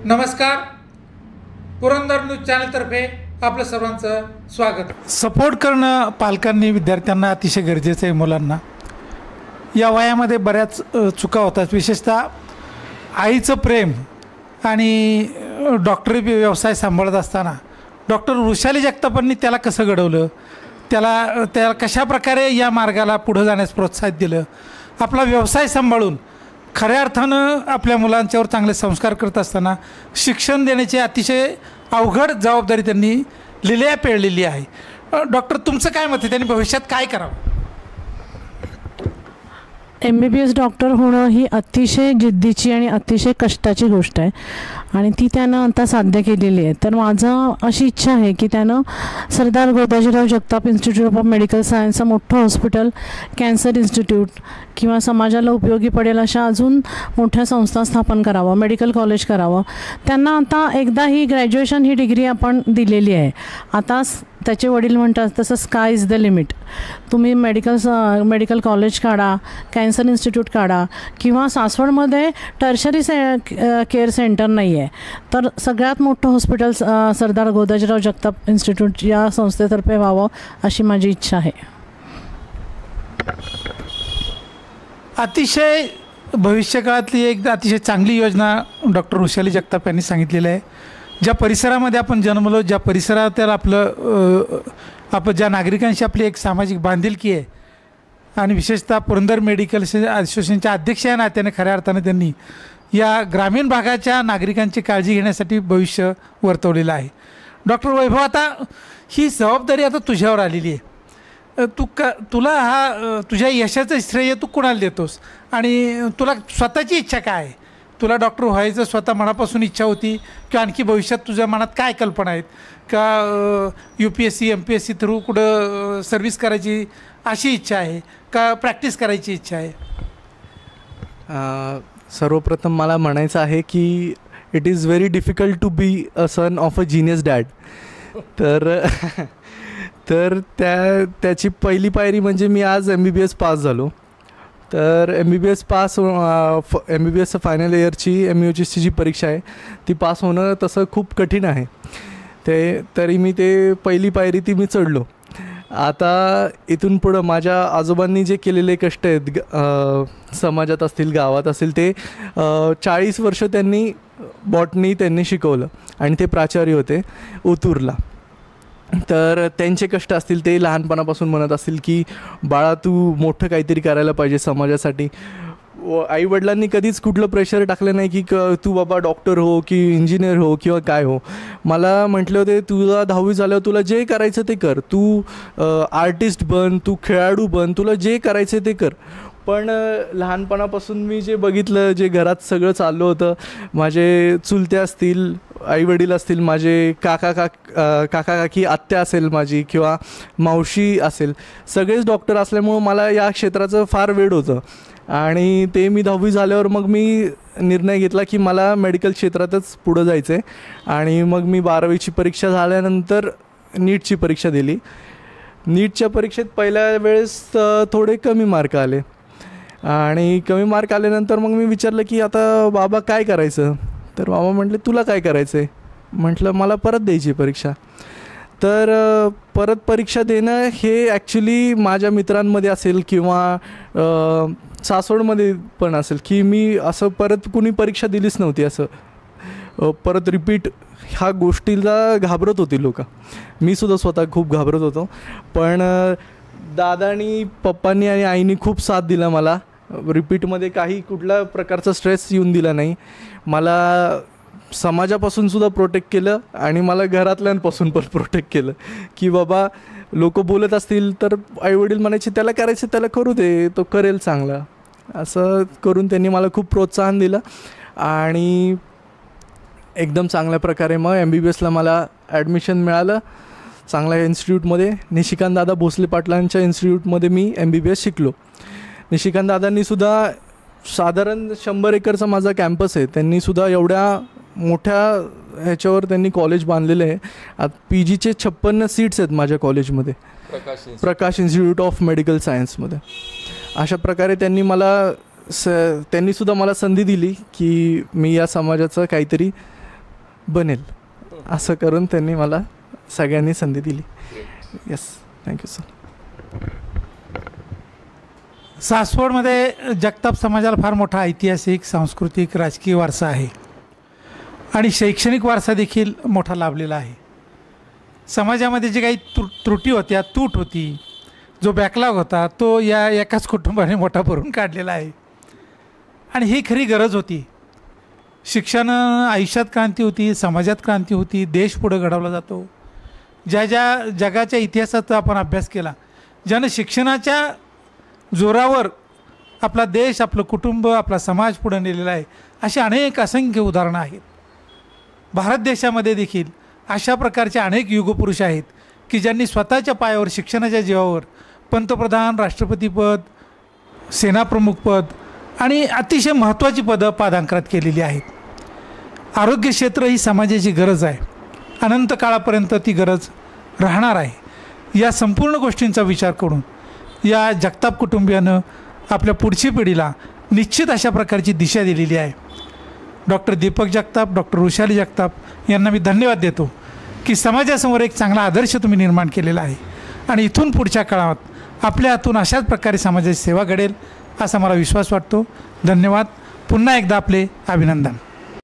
नमस्कार, पुरंदर न्यूज चॅनलतर्फे आपलं सर्वांचं स्वागत. सपोर्ट करणं पालकांनी विद्यार्थ्यांना अतिशय गरजेचं आहे. मुलांना या वयामध्ये बऱ्याच चुका होतात, विशेषतः आईचं प्रेम आणि डॉक्टरी व्यवसाय सांभाळत असताना डॉक्टर वृषाली जगतापांनी त्याला कसं घडवलं, त्याला कशा प्रकारे या मार्गाला पुढे जाण्यास प्रोत्साहित दिलं, आपला व्यवसाय सांभाळून खऱ्या अर्थानं आपल्या मुलांच्यावर चांगले संस्कार करत असताना शिक्षण देण्याची अतिशय अवघड जबाबदारी त्यांनी लिहिल्या पेळलेली आहे. डॉक्टर, तुमचं काय मत आहे, त्यांनी भविष्यात काय करावं? MBBS डॉक्टर होणं ही अतिशय जिद्दीची आणि अतिशय कष्टाची गोष्ट आहे आणि ती त्यानं आता साध्य केलेली आहे. तर माझं अशी इच्छा आहे की त्यानं सरदार गोदाजीराव जगताप इन्स्टिट्यूट ऑफ मेडिकल सायन्सचं मोठं हॉस्पिटल, कॅन्सर इन्स्टिट्यूट किंवा समाजाला उपयोगी पडेल अशा अजून मोठ्या संस्था स्थापन करावं, मेडिकल कॉलेज करावं. त्यांना आता एकदा ही ग्रॅज्युएशन ही डिग्री आपण दिलेली आहे. आता त्याचे वडील म्हणतात तसं स्काय इज द लिमिट. तुम्ही मेडिकल कॉलेज काढा, कॅन्सर इन्स्टिट्यूट काढा किंवा सासवडमध्ये टर्शरी केअर सेंटर नाही आहे तर सगळ्यात मोठं हॉस्पिटल सरदार गोदाजीराव जगताप इन्स्टिट्यूट या संस्थेतर्फे व्हावं अशी माझी इच्छा आहे. अतिशय भविष्यकाळातली एक अतिशय चांगली योजना डॉक्टर वृषाली जगताप यांनी सांगितलेली आहे. ज्या परिसरामध्ये आपण जन्मलो, ज्या परिसरात आपण ज्या नागरिकांशी आपली एक सामाजिक बांधिलकी आहे आणि विशेषतः पुरंदर मेडिकल असोसिएशनच्या अध्यक्ष या नात्याने खऱ्या अर्थाने त्यांनी या ग्रामीण भागाच्या नागरिकांची काळजी घेण्यासाठी भविष्य वर्तवलेलं आहे. डॉक्टर वैभव, आता ही जबाबदारी आता तुझ्यावर आलेली आहे. तुला तुझ्या यशाचं श्रेय तू कुणाला देतोस आणि तुला स्वतःची इच्छा काय आहे? तुला डॉक्टर व्हायचं स्वतः मनापासून इच्छा होती किंवा आणखी भविष्यात तुझ्या मनात काय कल्पना आहेत का? UPSC MPSC थ्रू कुठं सर्व्हिस करायची अशी इच्छा आहे का प्रॅक्टिस करायची इच्छा आहे? सर्वप्रथम मला म्हणायचं आहे की it is very difficult to be a son of a genius dad. तर त्याची पहिली पायरी म्हणजे मी आज MBBS पास झालो. तर MBBS फायनल इयरची MUHC जी परीक्षा आहे ती पास होणं तसं खूप कठीण आहे. तरी मी पहिली पायरी ती मी चढलो. आता इथून पुढं माझ्या आजोबांनी जे केलेले कष्ट आहेत, समाजात असतील गावात असतील, ते 40 वर्ष त्यांनी बॉटनी त्यांनी शिकवलं आणि ते प्राचार्य होते ओतूरला. तर त्यांचे कष्ट असतील, ते लहानपणापासून म्हणत असतील की बाळा तू मोठं काहीतरी करायला पाहिजे समाजासाठी. आईवडिलांनी कधीच कुठलं प्रेशर टाकलं नाही की तू बाबा डॉक्टर हो की इंजिनियर हो किंवा काय हो. मला म्हटलं होते तुला 10वी झाल्यावर तुला जे करायचं ते कर, तू आर्टिस्ट बन, तू खेळाडू बन, तुला जे करायचं ते कर. पण लहानपणापासून मी जे बघितलं, जे घरात सगळं चाललं होतं, माझे चुलते असतील, आईवडील असतील, माझे काका काकी, आत्या असेल माझी किंवा मावशी असेल, सगळेच डॉक्टर असल्यामुळं मला या क्षेत्राचं फार वेड होतं. आणि ते मी 10वी झाल्यावर मग मी निर्णय घेतला की मला मेडिकल क्षेत्रातच पुढं जायचं आहे. आणि मग मी 12वीची परीक्षा झाल्यानंतर नीटची परीक्षा दिली. नीटच्या परीक्षेत पहिल्या वेळेस थोडे कमी मार्क आले आणि कमी मार्क आल्यानंतर मग मी विचारलं की आता बाबा काय करायचं? तर बाबा म्हटले तुला काय करायचं आहे? म्हटलं मला परत द्यायची परीक्षा. तर परत परीक्षा देणं हे ॲक्च्युली माझ्या मित्रांमध्ये असेल किंवा सासवडमध्ये पण असेल की मी असं परत कुणी परीक्षा दिलीच नव्हती. असं परत रिपीट ह्या गोष्टीला घाबरत होती लोक. मी सुद्धा स्वतः खूप घाबरत होतो. पण दादानी, पप्पांनी आणि आईनी खूप साथ दिला मला. रिपीटमध्ये काही कुठल्या प्रकारचा स्ट्रेस येऊन दिला नाही. मला समाजापासून सुद्धा प्रोटेक्ट केलं आणि मला घरातल्यांपासून पण प्रोटेक्ट केलं की बाबा लोक बोलत असतील तर आईवडील म्हणायचे त्याला करायचं त्याला करू दे, तो करेल चांगला. असं करून त्यांनी मला खूप प्रोत्साहन दिलं आणि एकदम चांगल्या प्रकारे मग MBBSला मला ॲडमिशन मिळालं. चांगल्या इन्स्टिट्यूटमध्ये, निशिकांत दादा भोसले पाटलांच्या इन्स्टिट्यूटमध्ये मी MBBS शिकलो. निशिकांत दादांनीसुद्धा साधारण 100 एकरचा माझा कॅम्पस आहे. त्यांनीसुद्धा एवढ्या मोठ्या ह्याच्यावर त्यांनी कॉलेज बांधलेलं आहे. आता PGचे 56 सीट्स आहेत माझ्या कॉलेजमध्ये, प्रकाश इन्स्टिट्यूट ऑफ मेडिकल सायन्समध्ये. अशा प्रकारे त्यांनीसुद्धा मला संधी दिली की मी या समाजाचं काहीतरी बनेल असं करून त्यांनी मला सगळ्यांनी संधी दिली. Yes, thank you sir. सासवडमध्ये जगताप समाजाला फार मोठा ऐतिहासिक, सांस्कृतिक, राजकीय वारसा आहे आणि शैक्षणिक वारसा देखील मोठा लाभलेला आहे. समाजामध्ये जे काही त्रुटी होत्या, तूट होती, जो बॅकलॉग होता, तो या एकाच कुटुंबाने मोठा भरून काढलेला आहे आणि ही खरी गरज होती. शिक्षण आयुष्यात क्रांती होती, समाजात क्रांती होती, देश पुढे घडवला जातो. ज्या ज्या जगाच्या इतिहासाचा आपण अभ्यास केला, ज्यानं शिक्षणाच्या जोरावर आपला देश, आपलं कुटुंब, आपला समाज पुढे नेलेला आहे, अशी अनेक असंख्य उदाहरणं आहेत. भारत देशामध्ये देखील अशा प्रकारचे अनेक युगपुरुष आहेत की ज्यांनी स्वतःच्या पायावर, शिक्षणाच्या जीवावर पंतप्रधान, राष्ट्रपतीपद, सेनाप्रमुखपद आणि अतिशय महत्त्वाची पदं पादांकरात केलेली आहेत. आरोग्य क्षेत्र ही समाजाची गरज आहे, अनंत काळापर्यंत ती गरज राहणार आहे. या संपूर्ण गोष्टींचा विचार करून या जगताप कुटुंबियानं आपल्या पुढची पिढीला निश्चित अशा प्रकारची दिशा दिलेली आहे. डॉक्टर दीपक जगताप, डॉक्टर वृषाली जगताप यांना मी धन्यवाद देतो की समाजासमोर एक चांगला आदर्श तुम्ही निर्माण केलेला आहे आणि इथून पुढच्या काळात आपल्या हातून अशाच प्रकारे समाजाची सेवा घडेल असा मला विश्वास वाटतो. धन्यवाद. पुन्हा एकदा आपले अभिनंदन.